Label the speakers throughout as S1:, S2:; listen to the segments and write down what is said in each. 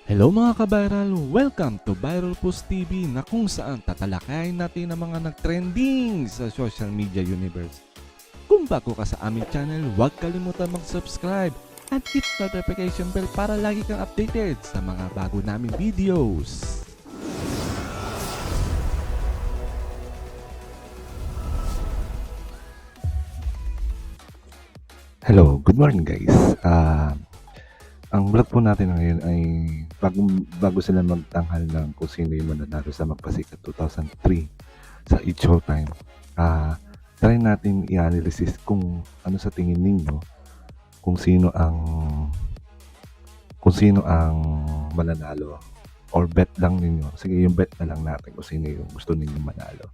S1: Hello mga ka-viral! Welcome to Viral Post TV na kung saan tatalakayin natin ang mga nag-trending sa social media universe. Kung bago ka sa aming channel, huwag kalimutan mag-subscribe at hit notification bell para lagi kang updated sa mga bago naming videos. Hello, good morning guys. Ang vlog po natin ngayon ay bago sila magtanghal ng kung sino yung mananalo sa Magpasikat 2003 sa It's Showtime. Try natin i-analysis kung ano sa tingin ninyo kung sino ang mananalo or bet lang ninyo. Sige, yung bet na lang natin kung sino yung gusto ninyo manalo.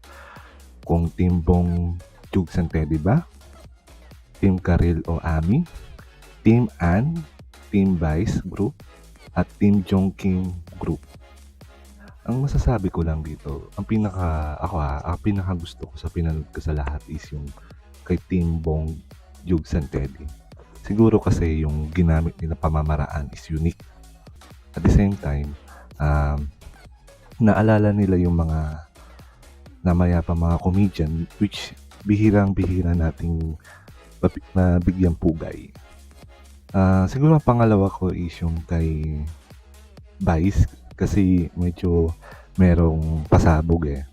S1: Kung Team Bong Jugs and Teddy ba? Team Karil o Ami? Team Ann? Team Vice Group? At Team Jongking Group? Ang masasabi ko lang dito, ang pinaka gusto ko sa pinanood ko sa lahat is yung kay Team Bong Jugs and Teddy. Siguro kasi yung ginamit nila pamamaraan is unique. At the same time, naalala nila yung mga namayapa mga comedian which bihirang-bihira nating nabigyan pugay. Siguro ang pangalawa ko is yung kay Vice kasi medyo merong pasabog eh.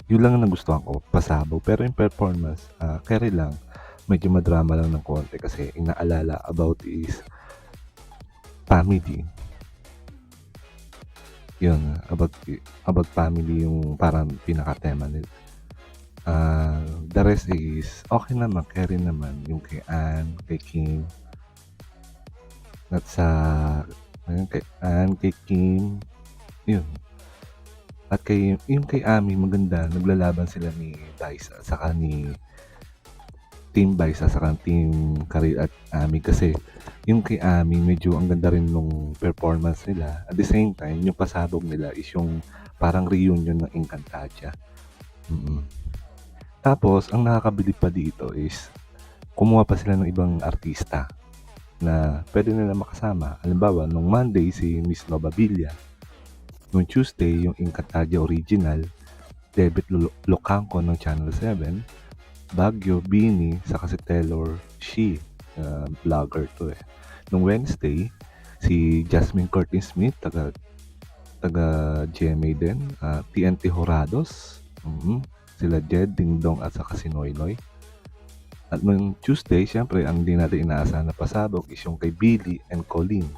S1: Yun lang ang nagustuhan ko, pasabog. Pero yung performance, carry lang. Medyo madrama lang ng konti kasi inaalala about is family. Yun, about family yung parang pinaka-tema nila. The rest is okay naman, carry naman. Yung kay Ann, kay Kim, at sa kay Ann, kay Kim, yun. At yung kay Ami, maganda. Naglalaban sila ni Vice at saka ni Team Vice at saka Team Karil at Ami kasi yung kay Ami, medyo ang ganda rin nung performance nila. At the same time, yung pasabog nila is yung parang reunion ng Encantadia. Tapos, ang nakakabilib pa dito is kumuha pa sila ng ibang artista na pwede nila makasama. Halimbawa, nung Monday, si Miss Nova Villa. Nung Tuesday, yung Encantadia Original, David Locanco ng Channel 7, Baguio, Bini, saka si Taylor Shi, vlogger to eh. Nung Wednesday, si Jasmine Curtin Smith, taga GMA din, TNT Horados, sila Jed, Ding Dong at saka si Noy Noy. At nung Tuesday, syempre, ang di natin inaasahan na pasabog is yung kay Billy and Colleen.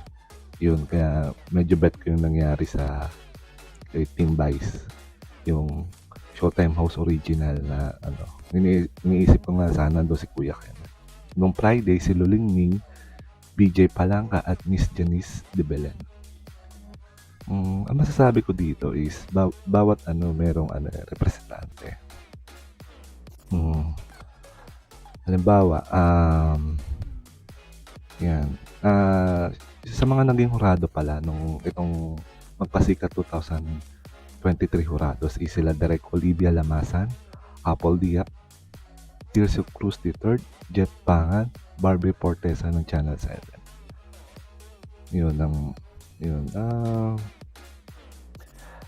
S1: Yun, kaya medyo bet ko yung nangyari sa kay Team Vice. Yung Showtime House Original na iniisip ko nga sana nandun si Kuya Ken. Nung Friday, si Luling Ning, BJ Palangka at Miss Janice de Belen. Ang masasabi ko dito is bawat merong representante. Halimbawa, yan. Sa mga naging hurado pala nung itong Magpasikat 2023 hurados is sila Direk Olivia Lamasan, Apple Diak, Tirso Cruz III, Jeff Pangan, Barbie Portesa ng Channel 7.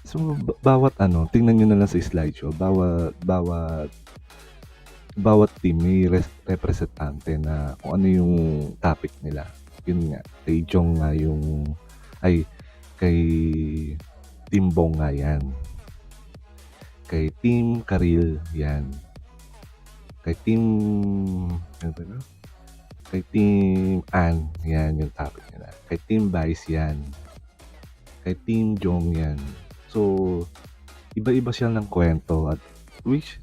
S1: So bawat tingnan nyo na lang sa slideshow, bawat team may representante na kung ano yung topic nila. Yun nga, kay Jong nga kay Team Bong nga yan. Kay Team Karil yan. Kay Team Ann yan yung topic nila. Kay Team Vice yan. Kay Team Jong yan. So, iba-iba siya ng kwento at which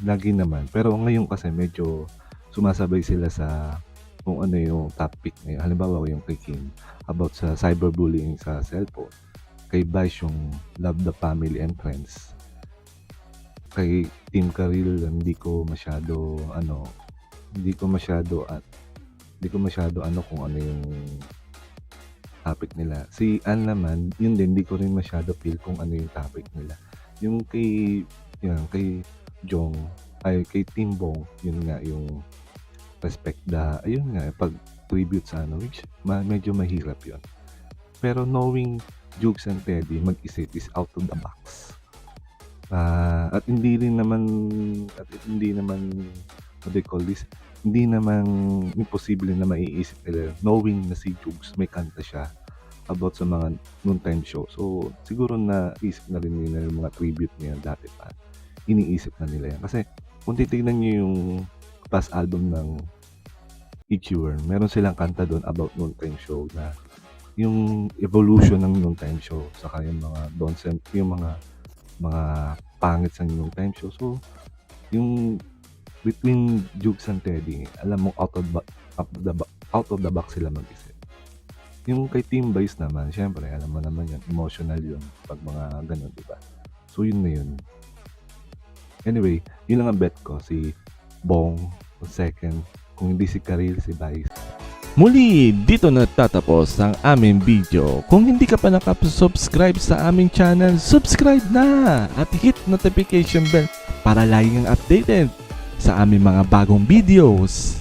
S1: lagi naman. Pero ngayon kasi medyo sumasabay sila sa kung ano yung topic ngayon. Halimbawa yung kay Kim about sa cyberbullying sa cellphone. Kay Vice yung love the family and friends. Kay Team Karil hindi ko masyado kung ano yung topic nila. Si Ann naman, yun din, hindi ko rin masyado feel kung ano yung topic nila. Yung kay Jong, kay Team Bong, yun nga yung respect ayun nga, pag tribute sa which medyo mahirap yun. Pero knowing Jukes and Teddy mag-isip is out of the box. At hindi naman what they call this, hindi naman imposible na maiisip nila knowing na si Jukes may kanta siya about sa mga noontime show. So, siguro naisip na rin nila yung mga tribute niya dati pa. Iniisip na nila yan. Kasi kung titignan niyo yung past album ng Ichiwer, meron silang kanta doon about noontime show na yung evolution ng noontime show saka yung mga nonsense, yung mga pangit sa noontime show. So, yung between Jukes and Teddy, alam mo out of the box sila mag-isip. Yung kay Team Vice naman, syempre alam mo naman yun, emotional yun pag mga ganun, di ba? So, yun na yun. Anyway, yun lang ang bet ko, si Bong, second, kung hindi si Karil, si Vice.
S2: Muli, dito na tatapos ang aming video. Kung hindi ka pa nakasubscribe sa aming channel, subscribe na at hit notification bell para lagi kang updated sa aming mga bagong videos.